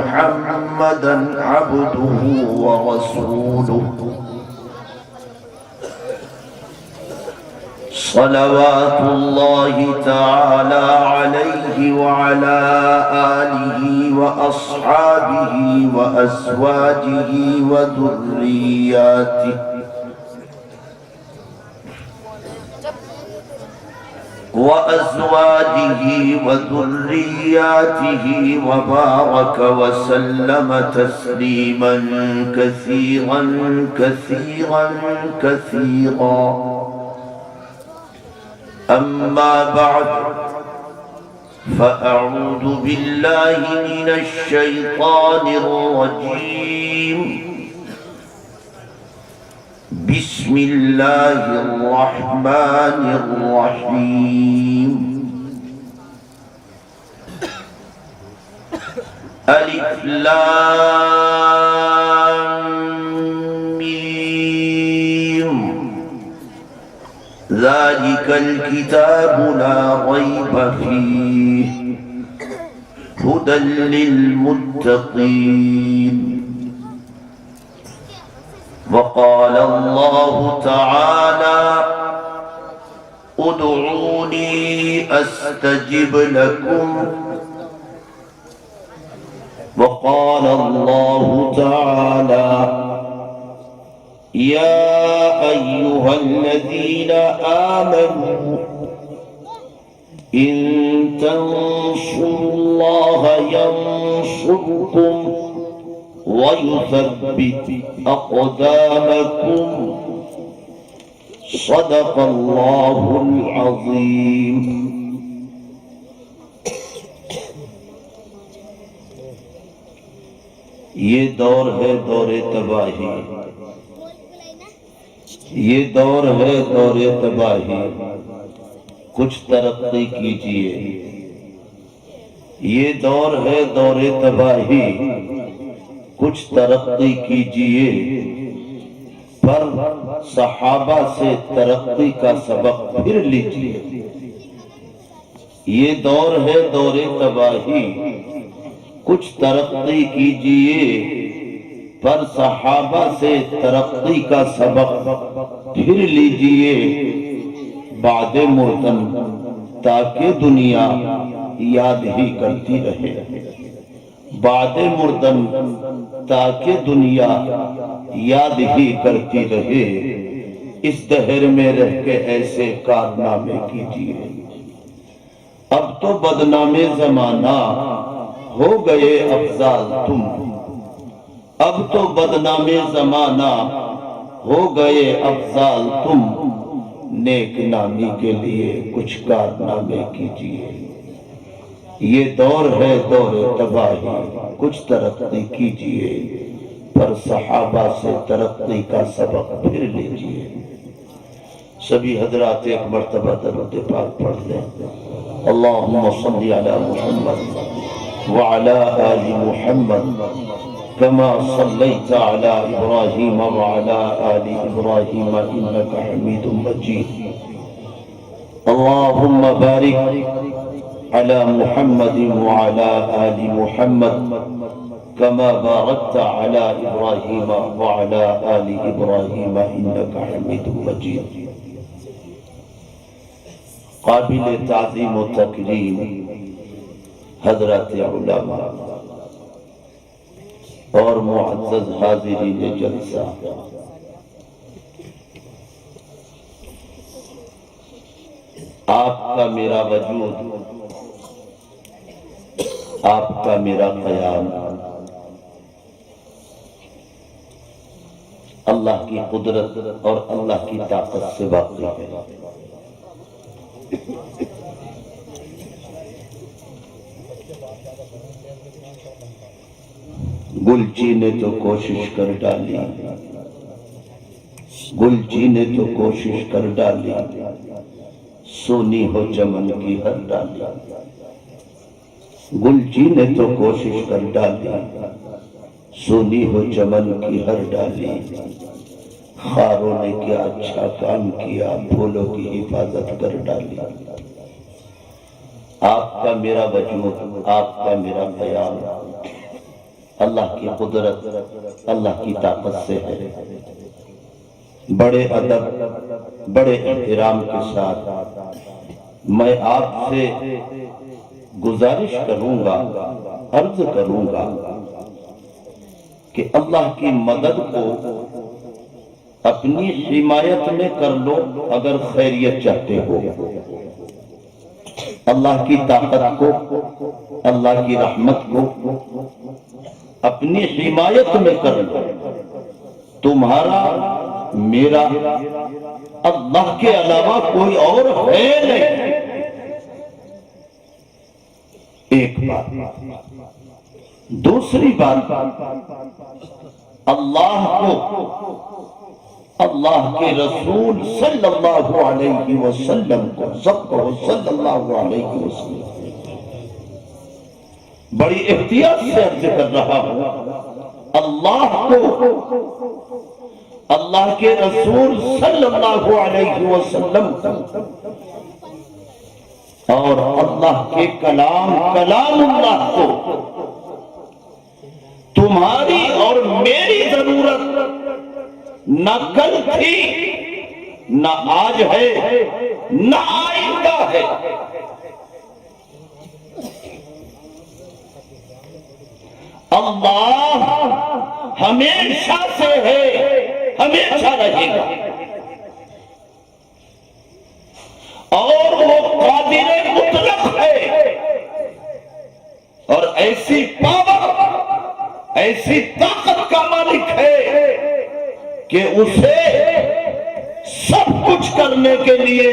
محمدا عبده ورسوله صلوات الله تعالى عليه وعلى آله وأصحابه وأزواجه وذرياته وبارك وسلم تسليما كثيرا كثيرا كثيرا. أما بعد فأعوذ بالله من الشيطان الرجيم. بسم الله الرحمن الرحيم. ألف لام ميم. ذلك الكتاب لا ريب فيه هدى للمتقين. وقال الله تعالى ادعوني أستجب لكم. وقال الله تعالى يا أيها الذين آمنوا إن تنصروا الله ينصركم ويثبت أقدامكم. صدق الله العظيم. یہ دور ہے دور تباہی، یہ دور ہے دور تباہی، کچھ ترقی کیجئے. یہ دور ہے دور تباہی، کچھ ترقی کیجئے. پر صحابہ سے ترقی کا سبق پھر لیجئے. یہ دور ہے دور تباہی، کچھ ترقی کیجئے. پر صحابہ سے ترقی کا سبق پھر لیجئے. بعد مردن تاکہ دنیا یاد ہی کرتی رہے. بعد مردن تاکہ دنیا یاد ہی کرتی رہے. اس دہر میں رہ کے ایسے کارنامے کیجئے. اب تو بدنام زمانہ ہو گئے افضال تم. اب تو بدنام زمانہ ہو گئے افضال تم. نیک نامی کے لیے کچھ کارنامے کیجئے. یہ دور ہے دور تباہی، کچھ ترقی کیجئے. پر صحابہ سے ترقی کا سبق پھر لیجئے. سبھی حضرات ایک مرتبہ درود پاک پڑھ لیں. اللہم صلی علی محمد وعلی آل محمد كما صليت على إبراهيم وعلى آل إبراهيم إنك حميد مجيد. اللهم بارك على محمد وعلى آل محمد كما باركت على إبراهيم وعلى آل إبراهيم إنك حميد مجيد. قابل تعظیم و تکریم حضرات علماء اور معزز حاضرین جلسہ، آپ کا میرا وجود، آپ کا میرا قیام اللہ کی قدرت اور اللہ کی طاقت سے واقع ہے. گلچی نے تو کوشش کر ڈالی، گلچی نے تو کوشش کر ڈالی، سونی ہو چمن کی ہر ڈالی. گلچی نے تو کوشش کر ڈالی، سونی ہو چمن کی ہر ڈالی. خاروں نے کیا اچھا کام کیا، پھولوں کی حفاظت کر ڈالی. آپ کا میرا وجود، آپ کا میرا خیال اللہ کی قدرت اللہ کی طاقت سے ہے۔ بڑے ادب بڑے احترام کے ساتھ میں آپ سے گزارش کروں گا، عرض کروں گا کہ اللہ کی مدد کو اپنی حمایت میں کر لو اگر خیریت چاہتے ہو، اللہ کی طاقت کو اللہ کی رحمت کو اپنی حمایت میں کر لو۔ تمہارا میرا اللہ کے علاوہ کوئی اور ہے نہیں۔ ایک بات۔ دوسری بات، اللہ کو اللہ کے رسول صلی اللہ علیہ وسلم کو سب کو صلی اللہ علیہ وسلم بڑی احتیاط سے عرض کر رہا ہوں، اللہ کو اللہ کے رسول صلی اللہ علیہ وسلم اور اللہ کے کلام اللہ کو تمہاری اور میری ضرورت نہ کل تھی، نہ آج ہے، نہ آئندہ ہے۔ اللہ ہمیشہ سے ہے، ہمیشہ رہے گا، اور وہ قادر مطلق ہے، اور ایسی پاور ایسی طاقت کا مالک ہے کہ اسے سب کچھ کرنے کے لیے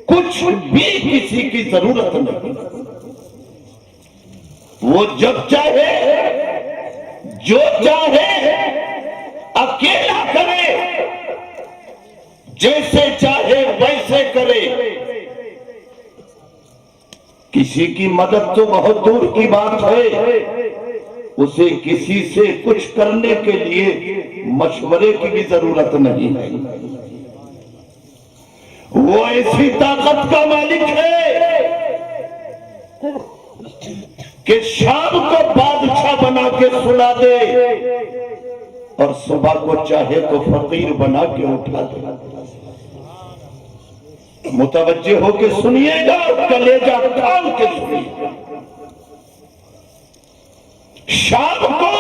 کچھ بھی کسی کی ضرورت نہیں۔ وہ جب چاہے جو چاہے اکیلا کرے، جیسے چاہے ویسے کرے۔ کسی کی مدد تو بہت دور کی بات ہے، اسے کسی سے کچھ کرنے کے لیے مشورے کی بھی ضرورت نہیں ہے۔ وہ ایسی طاقت کا مالک ہے کہ شام کو بادشاہ بنا کے سلا دے اور صبح کو چاہے تو فقیر بنا کے اٹھا دے۔ متوجہ ہو کے سنیے گا، کلیجہ کھول کے سنیے۔ شام کو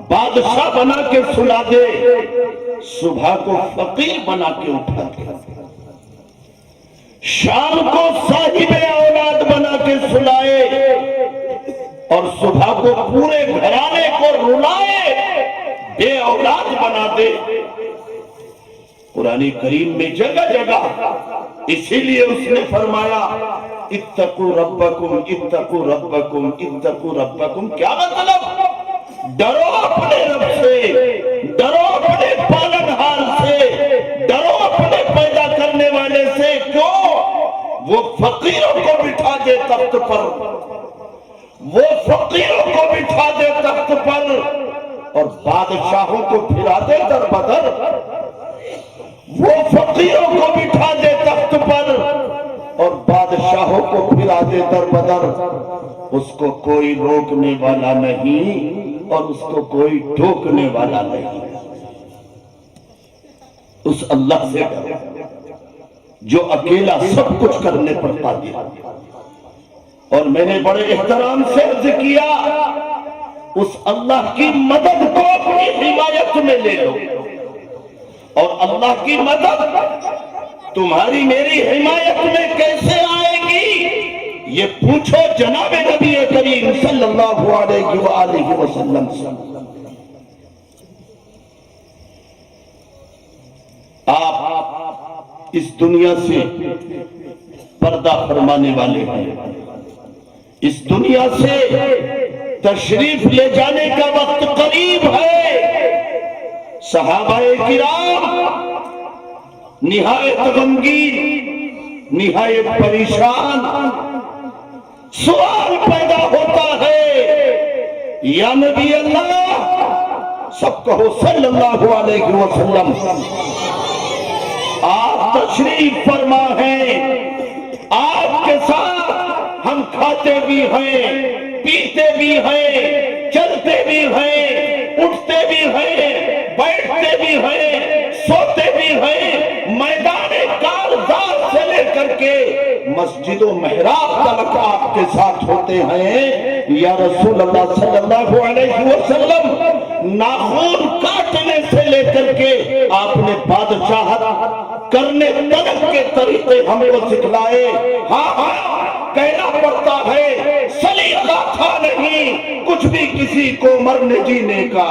بادشاہ بنا کے سلا دے، صبح کو فقیر بنا کے اٹھا دے۔ شام کو صاحب اولاد بنا کے سلائے اور صبح کو پورے گھرانے کو رلائے، بے اولاد بنا دے۔ قرآن کریم میں جگہ جگہ اسی لیے اس نے فرمایا اتقوا ربکم اتقوا ربکم اتقوا ربکم۔ کیا مطلب؟ ڈرو اپنے رب سے، ڈرو اپنے پالنہار سے، ڈرو اپنے پیدا کرنے والے سے۔ کیوں؟ وہ فقیروں کو بٹھا دے تخت پر، وہ فقیروں کو بٹھا دے تخت پر اور بادشاہوں کو پھرا دے در بدر۔ وہ فقیروں کو بٹھا دے تخت پر اور بادشاہوں کو پھرا دے در بدر۔ اس کو کوئی روکنے والا نہیں اور اس کو کوئی ٹوکنے والا نہیں۔ اس اللہ سے ڈرو جو اکیلا سب کچھ کرنے پر قادر۔ اور میں نے بڑے احترام سے عرض کیا، اس اللہ کی مدد کو اپنی حمایت میں لے لو، اور اللہ کی مدد تمہاری میری حمایت میں کیسے آئے گی یہ پوچھو جناب نبی کریم صلی اللہ علیہ وآلہ وسلم سے۔ آپ اس دنیا سے پردہ فرمانے والے ہیں، اس دنیا سے تشریف لے جانے کا وقت قریب ہے۔ صحابہ کرام نہایت غمگین، نہایت پریشان۔ سوال پیدا ہوتا ہے یا نبی اللہ، سب کہو صلی اللہ علیہ وسلم، آپ تشریف فرما ہیں، آپ کے ساتھ ہم کھاتے بھی ہیں، پیتے بھی ہیں، کے مسجد و محراب تلک آپ کے ساتھ ہوتے ہیں۔ یا رسول اللہ صلی اللہ علیہ وسلم، ناخن کاٹنے سے لے کر کے آپ نے بادشاہت کرنے تک کے طریقے ہمیں وہ سکھلائے۔ ہاں کہنا پڑتا ہے سلیقہ تھا نہیں کچھ بھی کسی کو مرنے جینے کا،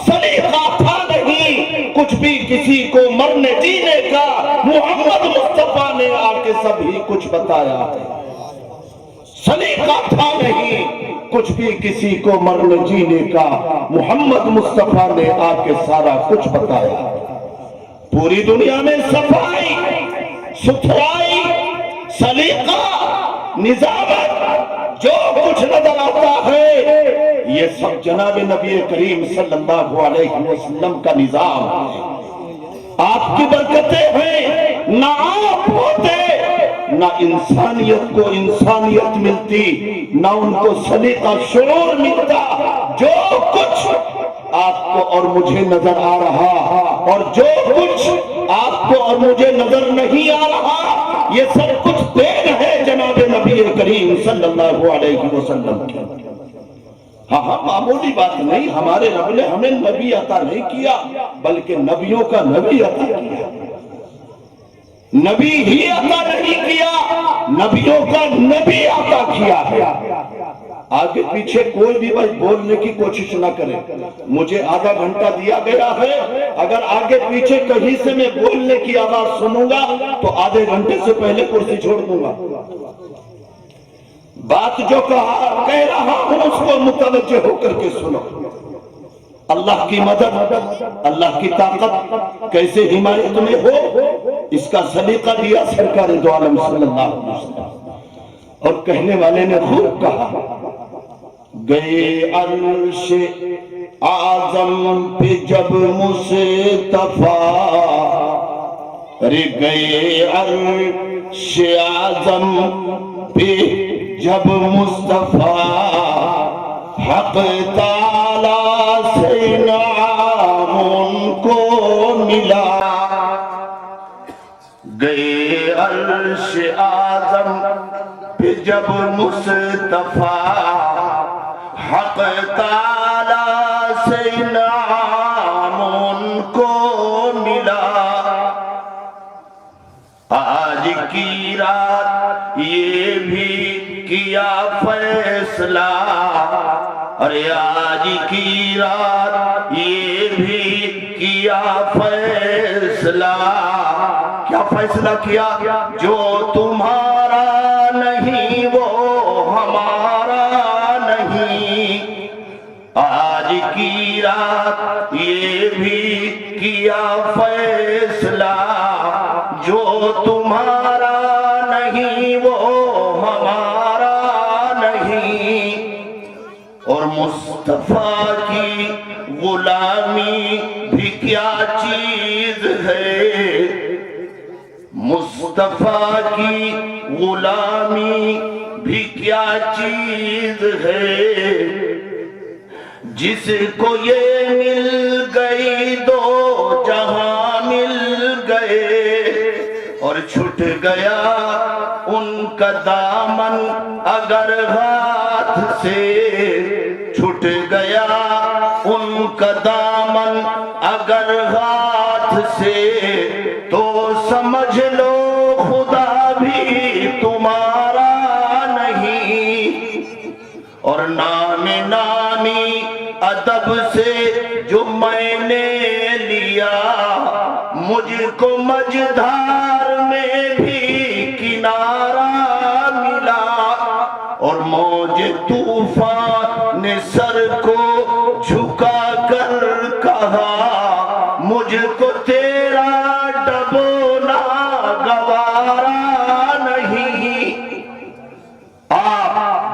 سلیقہ تھا نہیں کچھ بھی کسی کو مرنے جینے کا، محمد مصطفیٰ نے آ کے سبھی کچھ بتایا ہے۔ سلیقہ تھا نہیں کچھ بھی کسی کو مرنے جینے کا، محمد مصطفیٰ نے آ کے سارا کچھ بتایا۔ پوری دنیا میں صفائی، ستھرائی، سلیقہ، نظامت جو کچھ نظر آتا ہے یہ سب جناب نبی کریم صلی اللہ علیہ وسلم کا نظام ہے۔ آپ کی برکتیں ہیں، نہ آپ ہوتے نہ انسانیت کو انسانیت ملتی، نہ ان کو سلیقہ شعور ملتا۔ جو کچھ آپ کو اور مجھے نظر آ رہا اور جو کچھ آپ کو اور مجھے نظر نہیں آ رہا، یہ سب کچھ دین ہے جناب نبی کریم صلی اللہ علیہ وسلم کی۔ ہاں معمولی بات نہیں، ہمارے رب نے ہمیں نبی عطا نہیں کیا بلکہ نبیوں کا نبی عطا کیا۔ نبی ہی عطا نہیں کیا، نبیوں کا نبی عطا کیا ہے۔ آگے پیچھے کوئی بھی بھائی بولنے کی کوشش نہ کرے، مجھے آدھا گھنٹہ دیا گیا ہے، اگر آگے پیچھے کہیں سے میں بولنے کی آواز سنوں گا تو آدھے گھنٹے سے پہلے کرسی چھوڑ دوں گا۔ بات جو کہہ رہا ہوں اس کو متوجہ ہو کر کے سنو۔ اللہ کی مدد، اللہ کی طاقت کیسے حمایت میں ہو، اس کا سلیقہ دیا سرکار دو عالم صلی اللہ علیہ وسلم۔ اور کہنے والے نے خوب کہا، گئے عرش اعظم پہ جب مصطفیٰ، ارے گئے عرش اعظم پہ جب مصطفیٰ، حق تعالیٰ سے نام ان کو ملا۔ گئے عرش اعظم پہ جب مصطفیٰ، حق تعالیٰ سے نام ان کو ملا۔ آج کی رات یہ بھی کیا فیصلہ، ارے آج کی رات یہ بھی کیا فیصلہ۔ کیا فیصلہ کیا؟ جو تمہارا نہیں وہ ہمارا نہیں۔ آج کی رات یہ بھی کیا فیصلہ، جو تمہارا نہیں وہ ہمارا نہیں۔ اور مصطفیٰ کی غلامی بھی کیا چیز ہے، مصطفیٰ کی غلامی بھی کیا چیز ہے۔ جس کو یہ مل گئی دو جہاں مل گئے، اور چھٹ گیا ان کا دامن اگر ہاتھ سے، چھٹ گیا ان کا دامن اگر ہاتھ سے، تو سمجھ لو خدا بھی تمہارا نہیں۔ اور نام نامی ادب سے جو میں نے لیا، مجھ کو مجدھار میں بھی کنارہ ملا۔ اور موج طوفان نے سر کو جھکا کر کہا، مجھ کو تیرا ڈبونا گوارا نہیں۔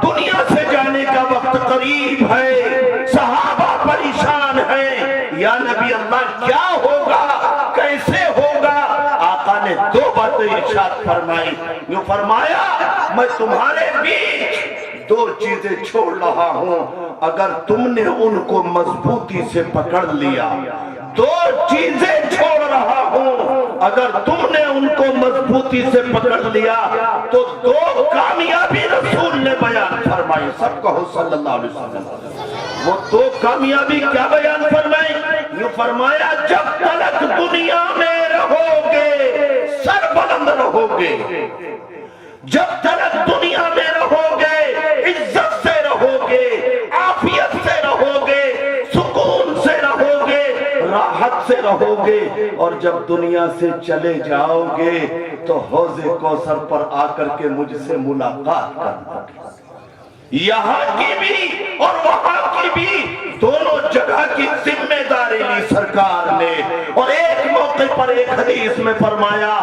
دنیا سے جانے کا وقت قریب ہے، صحابہ پریشان ہیں، یا نبی اللہ کیا ہوگا، کیسے ہوگا؟ آقا نے دو باتیں ارشاد فرمائی، یوں فرمایا میں تمہارے بیچ دو چیزیں چھوڑ رہا ہوں، اگر تم نے ان کو مضبوطی سے پکڑ لیا، دو چیزیں چھوڑ رہا ہوں اگر تم نے ان کو مضبوطی مضبوطی سے پکڑ لیا تو دو کامیابی رسول نے بیان فرمائی. سب کہو صلی اللہ علیہ وسلم. وہ دو کامیابی کیا بیان فرمائی؟ یہ فرمایا جب تک دنیا میں رہو گے سر بلند رہو گے، جب تک دنیا میں رہو گے عزت سے رہو گے، عافیت سے رہو گے، سکون سے رہو گے، راحت سے رہو گے. اور جب دنیا سے چلے جاؤ گے تو حوض کوثر پر آ کر کے مجھ سے ملاقات کرنا. یہاں کی بھی اور وہاں کی بھی دونوں جگہ کی ذمہ داری لی سرکار نے. اور ایک موقع پر ایک حدیث میں فرمایا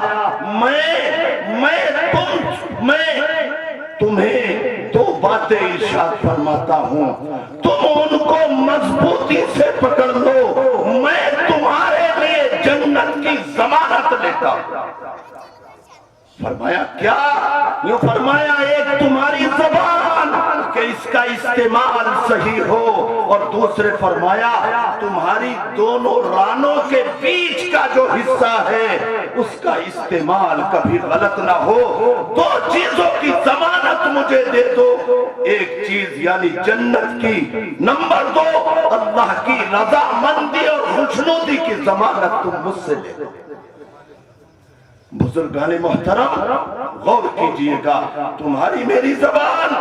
میں تمہیں دو باتیں ارشاد فرماتا ہوں، تم ان کو مضبوطی سے پکڑ لو، میں تمہارے لیے جنت کی ضمانت لیتا ہوں. فرمایا کیا؟ یہ فرمایا ایک تمہاری زبان کہ اس کا استعمال صحیح ہو، اور دوسرے فرمایا تمہاری دونوں رانوں کے بیچ کا جو حصہ ہے اس کا استعمال کبھی غلط نہ ہو. دو چیزوں کی ضمانت مجھے دے دو، ایک چیز یعنی جنت کی، نمبر دو اللہ کی رضا مندی اور خوشنودی کی ضمانت تم مجھ سے لے دو. بزرگان محترم غور کیجئے گا، تمہاری میری زبان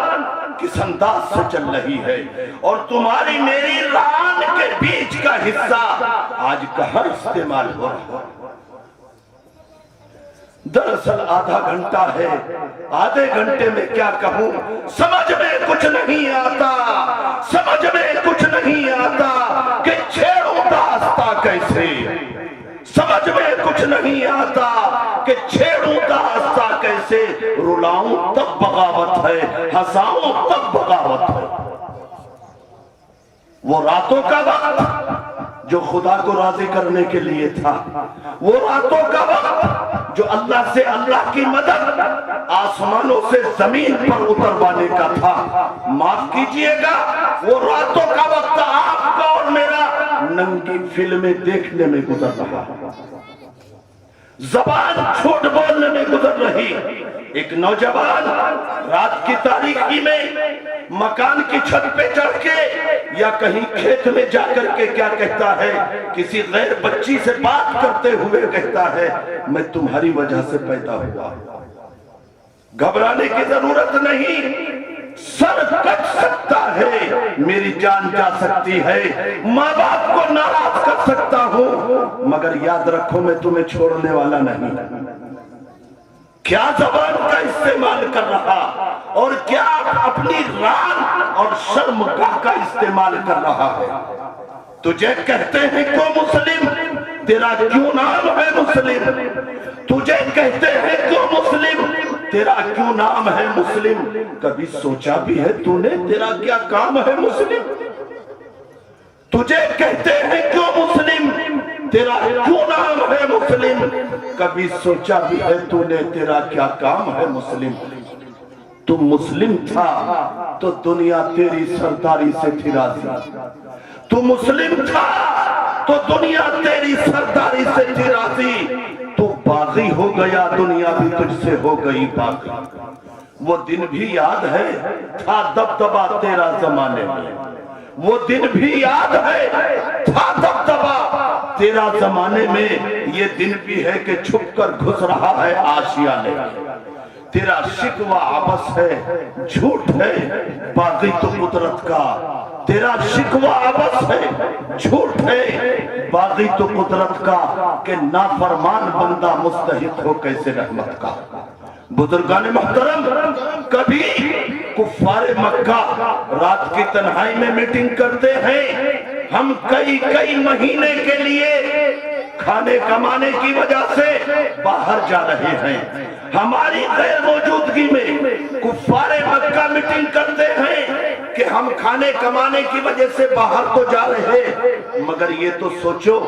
کس انداز سے چل رہی ہے اور تمہاری میری ران کے بیچ کا حصہ آج کہاں استعمال ہو رہا ہے. دراصل آدھا گھنٹہ ہے، آدھے گھنٹے میں کیا کہوں سمجھ میں کچھ نہیں آتا، سمجھ میں کچھ نہیں آتا کہ چھیڑوں داستہ کیسے، سمجھ میں کچھ نہیں آتا کہ چھیڑوں داستہ کیسے، رلاؤں تب بغاوت ہے، ہنساؤں تب بغاوت ہے. وہ راتوں کا وقت جو خدا کو راضی کرنے کے لیے تھا، وہ راتوں کا وقت جو اللہ سے اللہ کی مدد آسمانوں سے زمین پر اتروانے کا تھا، معاف کیجئے گا وہ راتوں کا وقت آپ کا اور میرا ننگی فلمیں دیکھنے میں گزر رہا، زبان جھوٹ بولنے میں گزر رہی. ایک نوجوان رات کی تاریکی میں مکان کی چھت پہ چڑھ کے یا کہیں کھیت میں جا کر کے کیا کہتا ہے، کسی غیر بچی سے بات کرتے ہوئے کہتا ہے میں تمہاری وجہ سے پیدا ہوا. گھبرانے کی ضرورت نہیں، سر کٹ سکتا ہے، میری جان جا سکتی ہے، ماں باپ کو ناراض کر سکتا ہوں، مگر یاد رکھو میں تمہیں چھوڑنے والا نہیں. کیا زبان کا استعمال کر رہا اور کیا اپنی ران اور شرمگاہ کا استعمال کر رہا ہے. تجھے کہتے ہیں کو مسلم، تیرا کیوں نام ہے مسلم؟ تجھے کہتے ہیں کو مسلم، تیرا کیوں نام ہے مسلم؟ کبھی سوچا بھی ہے تو نے تیرا کیا کام ہے مسلم؟ تجھے کہتے ہیں کیوں مسلم، تیرا کیوں نام ہے مسلم؟ کبھی سوچا بھی ہے تو نے تیرا کیا کام ہے مسلم؟ تم مسلم تھا تو دنیا تیری سرداری سے تھی راضی، تو مسلم تھا تو دنیا تیری سرداری سے تھی راضی. تو باغی ہو گیا دنیا بھی تجھ سے ہو گئی باغی. وہ دن بھی یاد ہے تھا دبدبا تیرا زمانے میں، وہ دن بھی یاد ہے تھا دبدبا تیرا زمانے میں، یہ دن بھی ہے کہ چھپ کر گھس رہا ہے آشیانے. تیرا شکوہ عبث ہے، جھوٹ ہے، باغی تو قدرت کا. تیرا شکوہ عبث ہے، جھوٹ ہے، باغی تو قدرت کا، کہ نافرمان بندہ مستحق ہو کیسے رحمت کا. بزرگان محترم، کبھی کفار مکہ رات کی تنہائی میں میٹنگ کرتے ہیں، ہم کئی مہینے کے لیے کھانے کمانے کی وجہ سے باہر جا رہے ہیں، ہماری غیر موجودگی میں کفار مکہ میٹنگ کرتے ہیں، کہ ہم کھانے کمانے کی وجہ سے باہر تو جا رہے، مگر یہ تو سوچو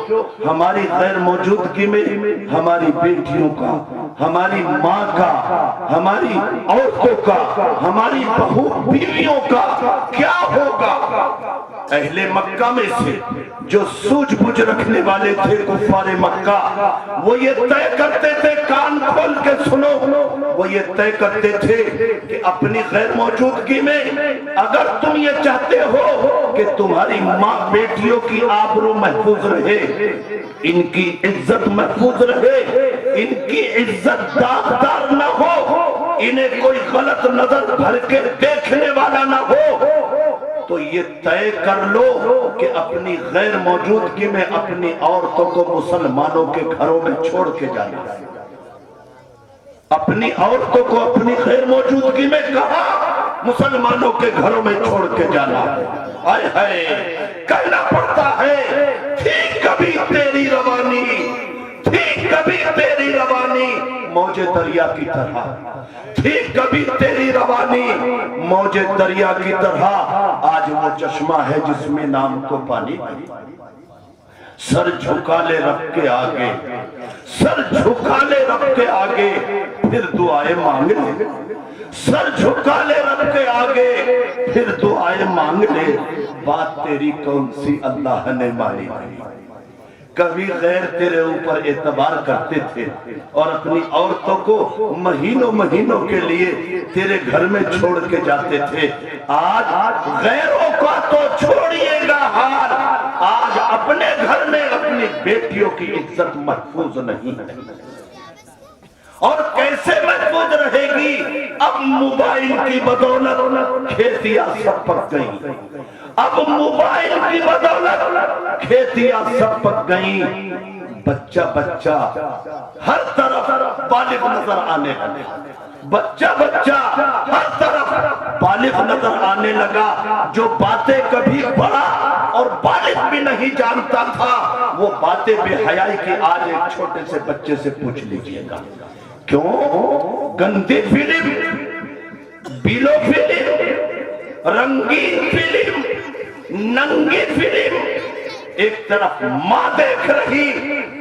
ہماری غیر موجودگی میں ہماری بیٹیوں کا، ہماری ماں کا، ہماری عورتوں کا، ہماری بہو بیویوں کا کیا ہوگا۔ اہل مکہ میں سے جو سوجھ بوجھ رکھنے والے تھے کفار مکہ، وہ یہ طے کرتے تھے، کان کھول کے سنو، وہ یہ طے کرتے تھے کہ اپنی غیر موجودگی میں اگر تم یہ چاہتے ہو کہ تمہاری ماں بیٹیوں کی آبرو محفوظ رہے، ان کی عزت محفوظ رہے، ان کی عزت داغدار نہ ہو، انہیں کوئی غلط نظر بھر کے دیکھنے والا نہ ہو، تو یہ طے کر لو کہ اپنی غیر موجودگی میں اپنی عورتوں کو مسلمانوں کے گھروں میں چھوڑ کے جانا۔ اپنی عورتوں کو اپنی غیر موجودگی میں کہا مسلمانوں کے گھروں میں چھوڑ کے جانا۔ آئے ہائے کہنا پڑتا ہے تھی کبھی تیری روانی، تھی کبھی تیری روانی موج دریا کی طرح، تھی کبھی تیری روانی موج دریا کی طرح، آج وہ چشمہ ہے جس میں نام کو پانی۔ سر جھکا لے رب کے آگے، سر جھکا لے رب کے آگے، پھر دعائیں مانگ لے، سر جھکا لے رب کے آگے، پھر دعائیں مانگ لے، بات تیری کون سی اللہ نے مانی۔ کبھی غیر تیرے اوپر اعتبار کرتے تھے اور اپنی عورتوں کو مہینوں مہینوں کے لیے تیرے گھر میں چھوڑ کے جاتے تھے، آج غیروں کا تو چھوڑیے گا حال، آج اپنے گھر میں اپنی بیٹیوں کی عزت محفوظ نہیں ہے۔ اور کیسے محفوظ رہے گی؟ اب موبائل کی بدولت کھیتیاں سب پک گئیں، اب موبائل کی بدولت کھیتیاں سب پک گئیں، بچہ بچہ ہر طرف بالغ نظر آنے لگا، بچہ بچہ ہر طرف بالغ نظر آنے لگا، جو باتیں کبھی بڑا اور بالغ بھی نہیں جانتا تھا وہ باتیں بے حیائی کی آج ایک چھوٹے سے بچے سے پوچھ لیجئے گا۔ کیوں؟ گندی فلم، بیلو فلم، رنگین فلم، ننگی فلم، ایک طرف ماں دیکھ رہی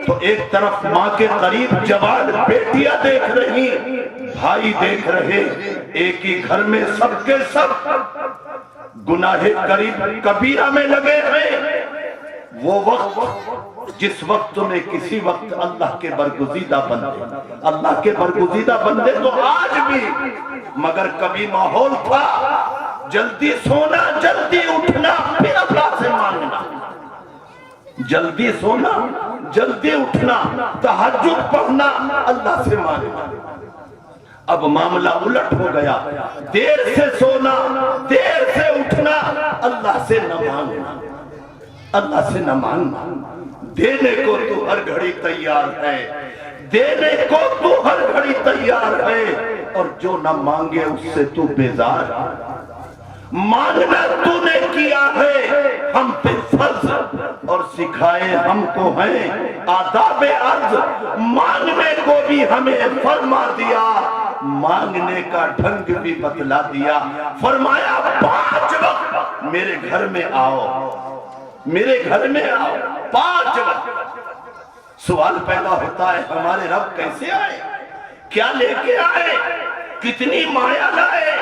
تو ایک طرف ماں کے قریب جوان بیٹیاں دیکھ رہی، بھائی دیکھ رہے، ایک ہی گھر میں سب کے سب گناہ کبیرہ میں لگے ہیں۔ وہ وقت جس وقت تمہیں کسی وقت اللہ کے برگزیدہ بندے، اللہ کے برگزیدہ بندے تو آج بھی، مگر کبھی ماحول تھا جلدی سونا جلدی اٹھنا پھر اللہ سے مانگنا، جلدی سونا جلدی اٹھنا تہجد پڑھنا اللہ سے مانگنا۔ اب معاملہ الٹ ہو گیا، دیر سے سونا دیر سے اٹھنا اللہ سے نہ مانگنا، اللہ سے نہ مانگنا۔ دینے کو تو ہر گھڑی تیار ہے، دینے کو تو ہر گھڑی تیار ہے، اور جو نہ مانگے اس سے تو بیزار ہے۔ مانگنا تو نے کیا ہے ہم پہ فرض، اور سکھائے ہم کو ہیں آداب عرض، مانگنے کو بھی ہمیں فرما دیا، مانگنے کا ڈھنگ بھی بتلا دیا، فرمایا 5 وقت میرے گھر میں آؤ، میرے گھر میں آؤ 5 وقت۔ سوال پیدا ہوتا ہے ہمارے رب کیسے آئے، کیا لے کے آئے، کتنی مایا لائے،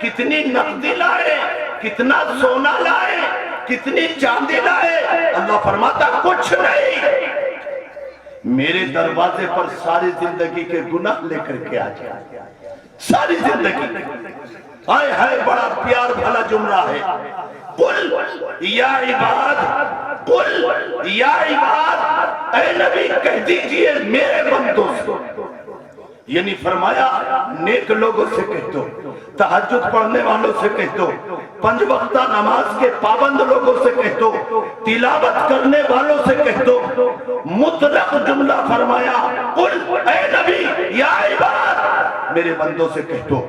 کتنی نقدی لائے، کتنا سونا لائے، کتنی چاندی لائے؟ اللہ فرماتا کچھ نہیں، میرے دروازے پر ساری زندگی کے گناہ لے کر کے آ جائے، ساری زندگی۔ آئے ہائے بڑا پیار بھلا جملہ ہے، قل یا عباد، قل یا عباد، اے نبی کہہ دیجئے میرے بندوں سے، یعنی فرمایا نیک لوگوں سے کہہ دو، تہجد پڑھنے والوں سے کہہ دو، 5 وقتہ نماز کے پابند لوگوں سے کہہ دو، تلاوت کرنے والوں سے کہہ دو، مطلق جملہ فرمایا قل اے نبی یا عباد میرے بندوں سے کہہ دو۔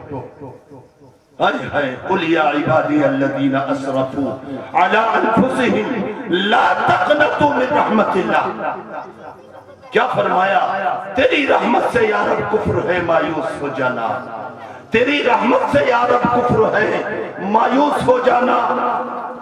قل یا عبادی الذین اسرفوا علی انفسہم لا تقنطوا من رحمت اللہ، کیا فرمایا؟ تیری رحمت سے یا رب کفر ہے مایوس ہو جانا، تیری رحمت سے یا رب کفر ہے، مایوس ہو جانا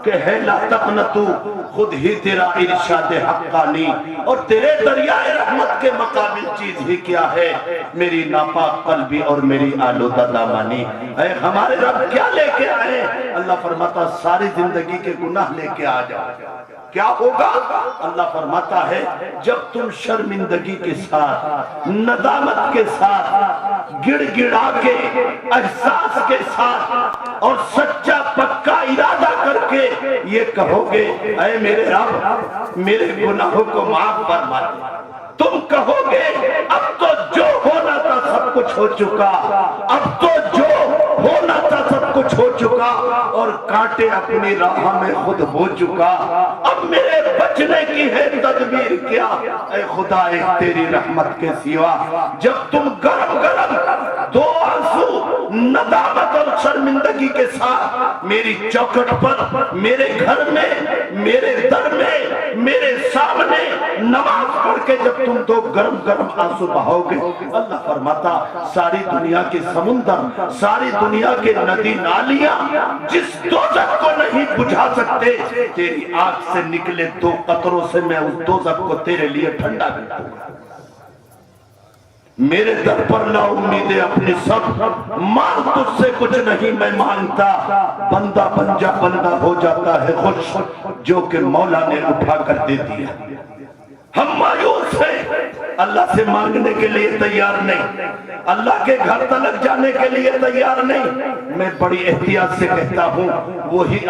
کہ ہے لا تقنطو، خود ہی تیرا ارشاد حقانی، اور تیرے دریائے رحمت کے مقابل چیز ہی کیا ہے؟ میری ناپاک قلبی اور میری آلودہ دامانی۔ اے ہمارے رب کیا لے کے آئے؟ اللہ فرماتا ساری زندگی کے گناہ لے کے آ جاؤ۔ کیا ہوگا؟ اللہ فرماتا ہے جب تم شرمندگی کے ساتھ، ندامت کے ساتھ، گڑ گڑا کے، احساس کے ساتھ اور سچا پکا ارادہ کر کے یہ کہو گے اے میرے رب میرے گناہوں کو معاف فرما دے، تم کہو گے اب تو جو ہونا تھا سب کچھ ہو چکا، اب تو جو ہونا تھا سب کچھ ہو چکا، اور کانٹے اپنی راہ میں خود ہو چکا، اب میرے بچنے کی ہے تدبیر کیا؟ اے خدا ایک تیری رحمت کے سوا جب تم گرم گرم دو آنسو ندامت اور شرمندگی کے ساتھ میری چوکھٹ پر، میرے گھر میں، میرے در میں، میرے سامنے نماز پڑھ کے جب تم تو گرم گرم آنسو بہاؤ گے، اللہ فرماتا ساری دنیا کے سمندر، ساری دنیا کے ندی نالیاں جس دوزخ کو نہیں بجھا سکتے، تیری آنکھ سے نکلے دو قطروں سے میں اس دوزخ کو تیرے لیے ٹھنڈا کر دوں گا۔ میرے در پر لا امیدیں اپنی سب، مانگ تجھ سے کچھ نہیں میں مانگتا، بندہ بن جا بندہ ہو جاتا ہے خوش جو کہ مولا نے اٹھا کر دے دیا۔ ہم مایوس ہیں، اللہ سے مانگنے کے لیے تیار نہیں، اللہ کے گھر تلک جانے کے لیے تیار نہیں۔ میں بڑی احتیاط سے کہتا ہوں وہی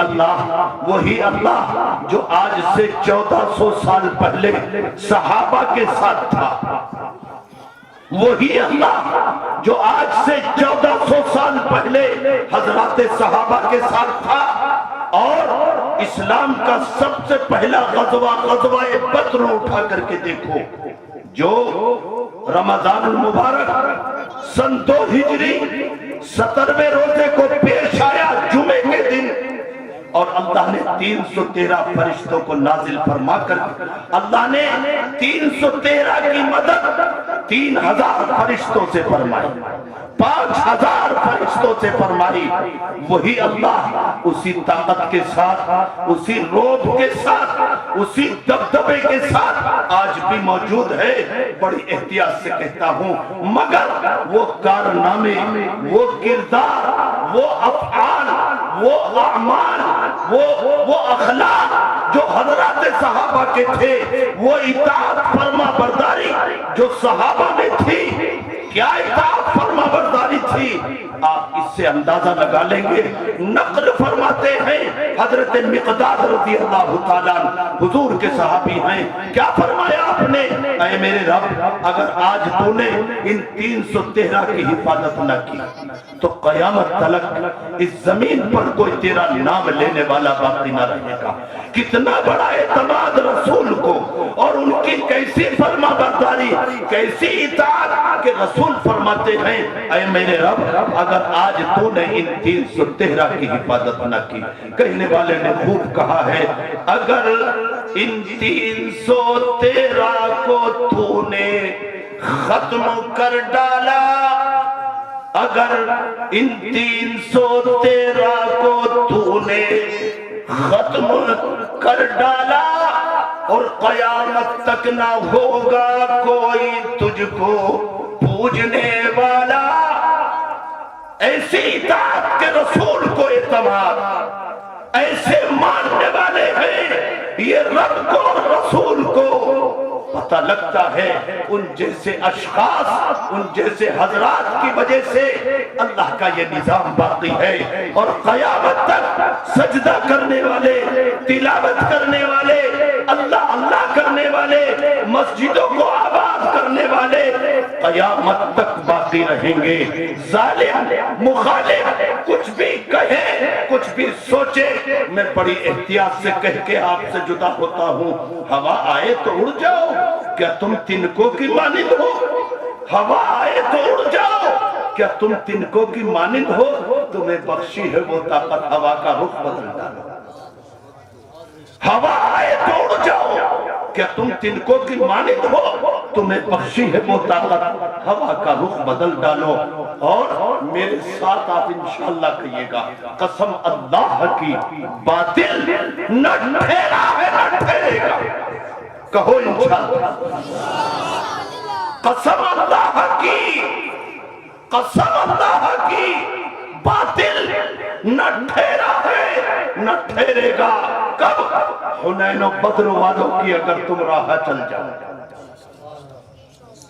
اللہ جو آج سے 1400 سال پہلے صحابہ کے ساتھ تھا، وہی اللہ جو آج سے 1400 سال پہلے حضرات صحابہ کے ساتھ تھا، اور اسلام کا سب سے پہلا غزوہ بدر اٹھا کر کے دیکھو جو رمضان المبارک سن 2 ہجری 17ویں روزے کو پیش آیا جمعے کے دن، اور اللہ نے 313 فرشتوں کو نازل فرما کر اللہ نے 313 کی مدد 3000 فرشتوں سے فرمائی، 5000 فرشتوں سے فرمائی۔ وہی اللہ اسی طاقت کے ساتھ، اسی روب کے ساتھ، اسی دبدبے کے ساتھ آج بھی موجود ہے۔ بڑی احتیاط سے کہتا ہوں مگر وہ کارنامے، وہ کردار، وہ افعال، وہ اعمال، وہ اخلاق جو حضرات صحابہ کے تھے، وہ اطاعت فرما برداری جو صحابہ میں تھی، کیا اطاعت فرما برداری تھی، آپ اس سے اندازہ لگا لیں گے۔ نقل فرماتے ہیں حضرت مقداد رضی اللہ تعالیٰ حضور کے صحابی ہیں، کیا فرمایا آپ نے؟ اے میرے رب اگر آج تو نے ان 313 کی حفاظت نہ کی تو قیامت تلک اس زمین پر کوئی تیرا نام لینے والا باقی نہ رہے گا۔ کتنا بڑا اعتماد رسول کو، اور ان کی کیسی فرما برداری، کیسی اطاعت کہ رسول فرماتے ہیں اے میرے رب اگر آج تو نے ان 313 کی حفاظت نہ کی، کہنے والے نے خوب کہا ہے اگر ان 313 کو تو نے ختم کر ڈالا، اگر ان 313 کو تو نے ختم کر ڈالا اور قیامت تک نہ ہوگا کوئی تجھ کو پوجنے والا، ایسی اطاعت کے رسول کو اعتماد، ایسے ماننے والے ہیں یہ رب کو رسول کو۔ پتہ لگتا ہے ان جیسے اشخاص، ان جیسے حضرات کی وجہ سے اللہ کا یہ نظام باقی ہے، اور قیامت تک سجدہ کرنے والے، تلاوت کرنے والے، اللہ اللہ کرنے والے، مسجدوں کو آباد کرنے والے قیامت تک باقی رہیں گے۔ ظالم مخالف کچھ بھی کہے، کچھ بھی سوچے، میں بڑی احتیاط سے کہہ کے آپ سے جدا ہوتا ہوں، ہوا آئے تو اڑ جاؤ، کیا تم تنکوں کی مانند ہو؟ ہوا آئے تو اڑ جاؤ، کیا تم تنکوں کی مانند ہو؟ تمہیں بخشی ہے وہ طاقت ہوا کا رخ بدل ڈالو۔ ہوا آئے تو اڑ جاؤ، کیا تم تنکوں کی مانند ہو؟ تمہیں بخشی ہے وہ طاقت ہوا کا رخ بدل ڈالو۔ اور میرے ساتھ آپ انشاءاللہ کہیے گا، قسم اللہ کی باطل نہ ٹھہرا ہے نہ ٹھہرے گا، کہو انشاءاللہ، قسم اللہ کی، قسم اللہ کی، باطل نہ ٹھہرا ہے نہ ٹھہرے گا۔ کب؟ حنین و بدر والوں کی اگر تم راہ چل جاؤ،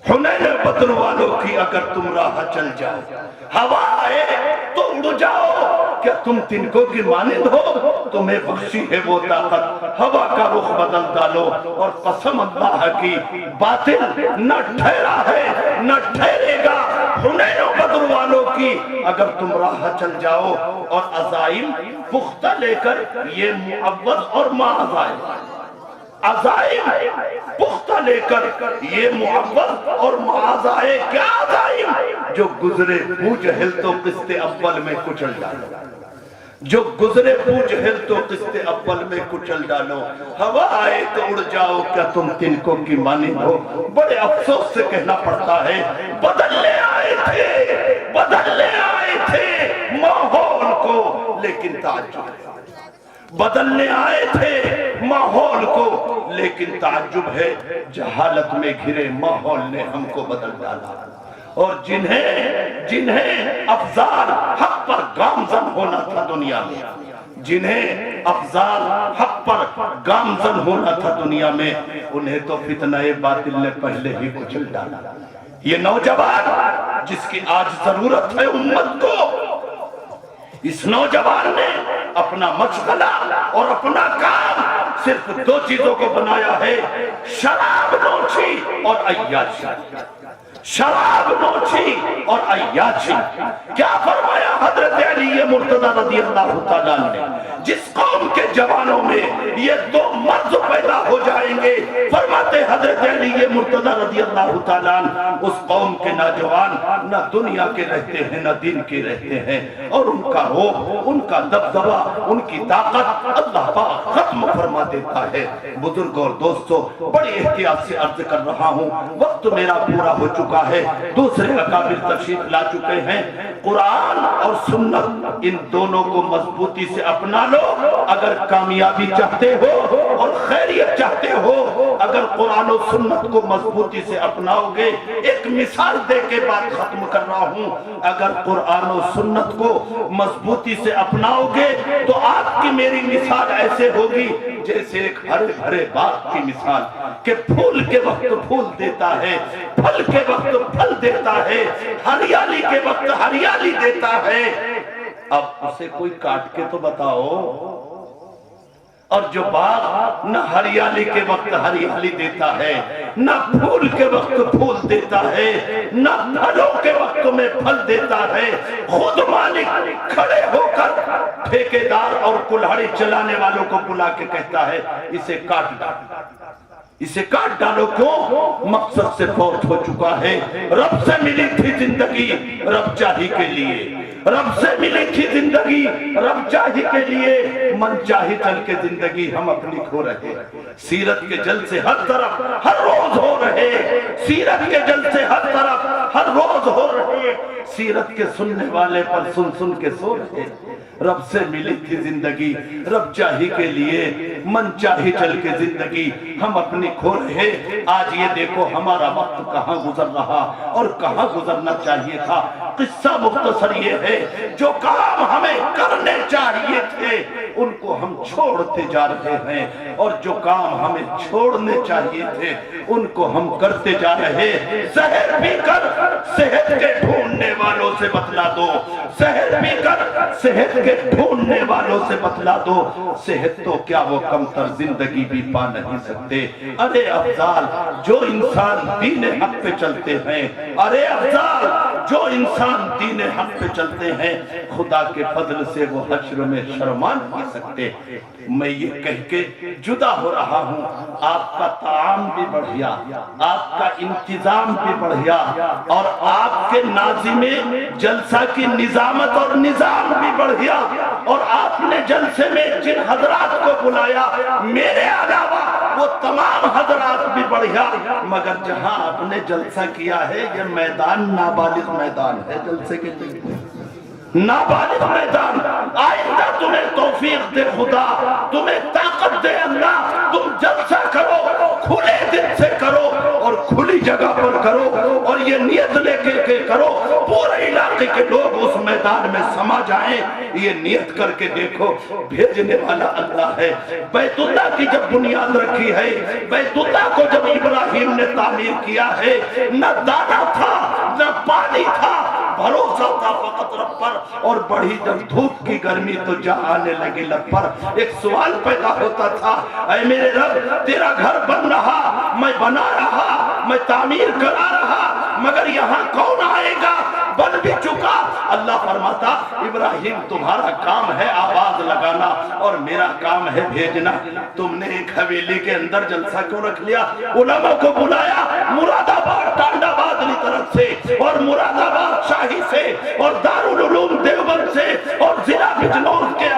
حنین و بدر والوں کی اگر تم راہ چل جاؤ، ہوا آئے تو اڑ جاؤ، کیا تم تنکوں کی مانند ہو؟ تمہیں بخشی ہے وہ طاقت، ہوا کا رخ بدل ڈالو، اور قسم اللہ کی باطل نہ ٹھہرا ہے نہ ٹھہرے گا۔ حنین و بدر والوں کی اگر تم راہ چل جاؤ، اور عزائم پختہ لے کر یہ معوض اور معاذ آئے، عزائم پختہ لے کر یہ معوض اور معاذ آئے، کیا عزائم؟ جو گزرے بو جہل تو قسط اول میں کچل ڈالو، جو گزرے بو جہل تو قسط اول میں کچل ڈالو، ہوا آئے تو اڑ جاؤ، کیا تم تنکوں کی مانند ہو؟ بڑے افسوس سے کہنا پڑتا ہے، بدلنے آئے تھے ماحول کو، لیکن تعجب ہے، بدلنے آئے تھے ماحول کو، لیکن تعجب ہے جہالت میں گھرے ماحول نے ہم کو بدل ڈالا۔ اور جنہیں افضال حق پر گامزن ہونا تھا دنیا میں، جنہیں افضال حق پر گامزن ہونا تھا دنیا میں، انہیں تو فتنہ باطل نے پہلے ہی کچل ڈالا۔ یہ نوجوان جس کی آج ضرورت ہے امت کو، اس نوجوان نے اپنا مشغلہ اور اپنا کام صرف دو چیزوں کو بنایا ہے، شراب نوشی اور عیاشی، شراب نوشی اور عیاشی۔ کیا فرمایا حضرت علی مرتضی رضی اللہ تعالیٰ نے؟ جس قوم کے جوانوں میں یہ دو مرض پیدا ہو جائیں گے، فرماتے حضرت علی مرتضی رضی اللہ تعالیٰ، اس قوم کے نوجوان نہ دنیا کے رہتے ہیں نہ دین کے رہتے ہیں، اور ان کا روح، ان کا دبدبہ، ان کی طاقت اللہ پاک ختم فرما دیتا ہے۔ بزرگ اور دوستو، بڑی احتیاط سے عرض کر رہا ہوں، وقت میرا پورا ہو چکا ہے، دوسرے اکابر تشریف لا چکے ہیں۔ قرآن اور سنت، ان دونوں کو مضبوطی سے اپنا لو اگر کامیابی چاہتے ہو اور خیریت چاہتے ہو۔ اگر قرآن و سنت کو مضبوطی سے اپناؤ گے، ایک مثال دے کے بات ختم کر رہا ہوں، اگر قرآن و سنت کو مضبوطی سے اپناؤ گے تو آپ کی میری مثال ایسے ہوگی جیسے ایک ہرے بھرے باغ کی مثال، کہ پھول کے وقت پھول دیتا ہے، پھل کے وقت پھل دیتا ہے، ہریالی کے وقت ہریالی دیتا ہے۔ اب اسے کوئی کاٹ کے تو بتاؤ۔ اور جو باغ نہ ہریالی کے وقت ہریالی دیتا ہے، نہ پھول کے وقت پھول دیتا ہے، نہ پھلوں کے وقت میں پھل دیتا ہے، خود مالک کھڑے ہو کر ٹھیکیدار اور کلہڑی چلانے والوں کو بلا کے کہتا ہے اسے کاٹ ڈالو، اسے کاٹ ڈالو۔ کیوں؟ مقصد سے فوت ہو چکا ہے۔ رب سے ملی تھی زندگی رب چاہی کے لیے، رب سے ملی تھی زندگی رب چاہی کے لیے، من چاہی چل کے زندگی ہم اپنی کھو رہے، سیرت کے جلسے ہر طرف ہر روز ہو رہے، سیرت کے جلسے ہر طرف ہر روز ہو رہے، سیرت کے سننے والے پر سن سن کے سو رہے۔ رب سے ملی تھی زندگی رب چاہی کے لیے، من چاہی چل کے زندگی ہم اپنی کھو رہے۔ آج یہ دیکھو ہمارا وقت کہاں گزر رہا اور کہاں گزرنا چاہیے تھا۔ قصہ مختصر یہ ہے، جو کام ہمیں کرنے چاہیے تھے ان کو ہم چھوڑتے جا رہے ہیں، اور جو کام ہمیں چھوڑنے چاہیے تھے ان کو ہم کرتے جا رہے۔ زہر پی کر صحت کے ڈھونڈنے والوں سے بتلا دو، زہر پی کر صحت کے ڈھونڈنے والوں سے بتلا دو، صحت تو کیا وہ کم تر زندگی بھی پا نہیں سکتے۔ ارے افضال جو انسان دین حق پہ چلتے ہیں، ارے افضال جو انسان دین حق پہ چلتے ہیں، خدا کے فضل سے وہ حشر میں شرما نہیں سکتے۔ میں یہ کہہ کے جدا ہو رہا ہوں، آپ کا طعام بھی بڑھیا، آپ کا انتظام بھی بڑھیا، اور آپ کے ناظم جلسہ کی نظامت اور نظام بھی بڑھیا، اور آپ نے جلسے میں جن حضرات کو بلایا میرے علاوہ وہ تمام حضرات بھی بڑھیا، مگر جہاں آپ نے جلسہ کیا ہے یہ میدان نابالغ میدان ہے جلسے کے لیے، نابالغ میدان۔ آئندہ تمہیں توفیق دے خدا، تمہیں طاقت دے اللہ، تم جلسہ کرو، کھلے دل سے کرو اور کھلی جگہ پر کرو، اور یہ نیت لے کے کرو پورے علاقے کے لوگ اس میدان میں سما جائیں۔ یہ نیت کر کے دیکھو، بھیجنے والا اللہ ہے۔ بیت اللہ کی جب بنیاد رکھی ہے، بیت اللہ کو جب ابراہیم نے تعمیر کیا ہے، نہ دانا تھا نہ پانی تھا، بھروسہ تھا فقط رب پر، اور بڑھی جب دھوپ کی گرمی تو جا آنے لگے لب پر۔ ایک سوال پیدا ہوتا تھا، اے میرے رب تیرا گھر بن رہا، میں بنا رہا، میں تعمیر کرا رہا، مگر یہاں کون آئے گا؟ بن بھی چکا۔ اللہ فرماتا ابراہیم تمہارا کام ہے آواز لگانا اور میرا کام ہے بھیجنا۔ تم نے ایک حویلی کے اندر جلسہ کیوں رکھ لیا؟ علماء کو بلایا مراد آباد ٹانڈا بادلی طرف سے اور مراد آباد شاہی سے اور دارالعلوم دیوبند سے اور ضلع بجنور کے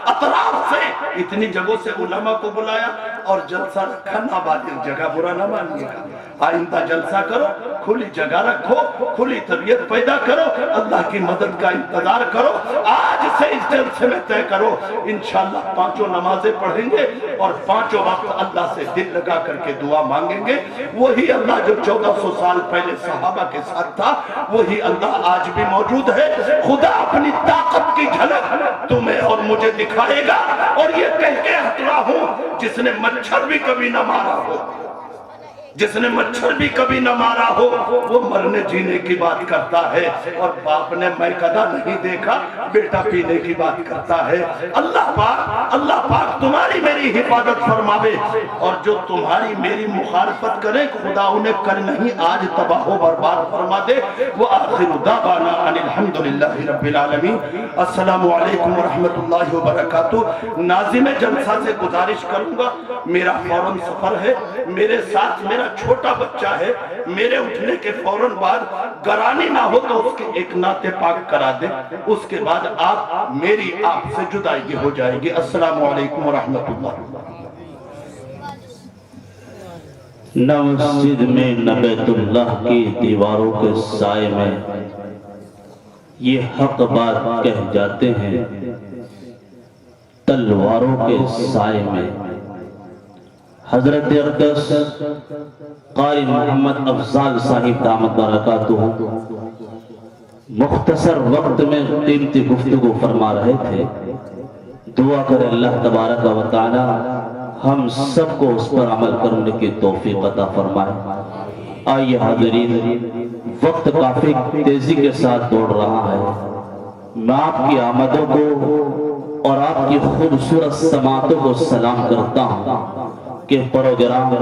اطراف سے، اتنی جگہوں سے علماء کو بلایا اور جلسہ رکھا۔ نابالغ جگہ برا نہ مانیے گا، آئندہ جلسہ کرو، کھلی جگہ رکھو، کھلی طبیعت پیدا کرو، اللہ کی مدد کا انتظار کرو۔ آج سے اس جلسے میں طے کرو انشاءاللہ 5 نمازیں پڑھیں گے اور 5 وقت اللہ سے دل لگا کر کے دعا مانگیں گے۔ وہی اللہ جو 1400 سال پہلے صحابہ کے ساتھ تھا، وہی اللہ آج بھی موجود ہے۔ خدا اپنی طاقت کی جھلک تمہیں اور مجھے دکھائے گا، اور یہ کہہ کے ہٹلا ہوں جس نے مچھر بھی کبھی نہ مارا ہو، جس نے مچھر بھی کبھی نہ مارا ہو، وہ مرنے جینے کی بات کرتا ہے، اور باپ نے میں کدا نہیں دیکھا بیٹا پینے کی بات کرتا ہے۔ اللہ پاک تمہاری میری حفاظت فرماوے، اور جو تمہاری میری مخالفت کرے خدا انہیں کل نہیں آج تباہ و برباد فرما دے۔ وآخر دعوانا ان الحمدللہ رب العالمین۔ السلام علیکم ورحمۃ اللہ وبرکاتہ۔ ناظم جلسہ سے گزارش کروں گا، میرا فوراً سفر ہے، میرے ساتھ میرا چھوٹا بچہ ہے، میرے اٹھنے کے فوراً بعد گرانی نہ ہو تو اس کے ایک نعت پاک کرا دے، اس کے بعد میری آپ سے جدائی ہو جائے گی۔ السلام علیکم ورحمۃ اللہ۔ نہ مسجد میں نہ بیت اللہ کی دیواروں کے سائے میں یہ حق بات کہہ جاتے ہیں تلواروں کے سائے میں۔ حضرت اقدس قاری محمد افضال صاحب دامت برکاتہ مختصر وقت میں قیمتی گفتگو فرما رہے تھے۔ دعا کرے اللہ تبارک و تعالی ہم سب کو اس پر عمل کرنے کی توفیق عطا فرمائے۔ آئیے حاضرین، وقت کافی تیزی کے ساتھ دوڑ رہا ہے، میں آپ کی آمدوں کو اور آپ کی خوبصورت سماعتوں کو سلام کرتا ہوں کہ پروگرام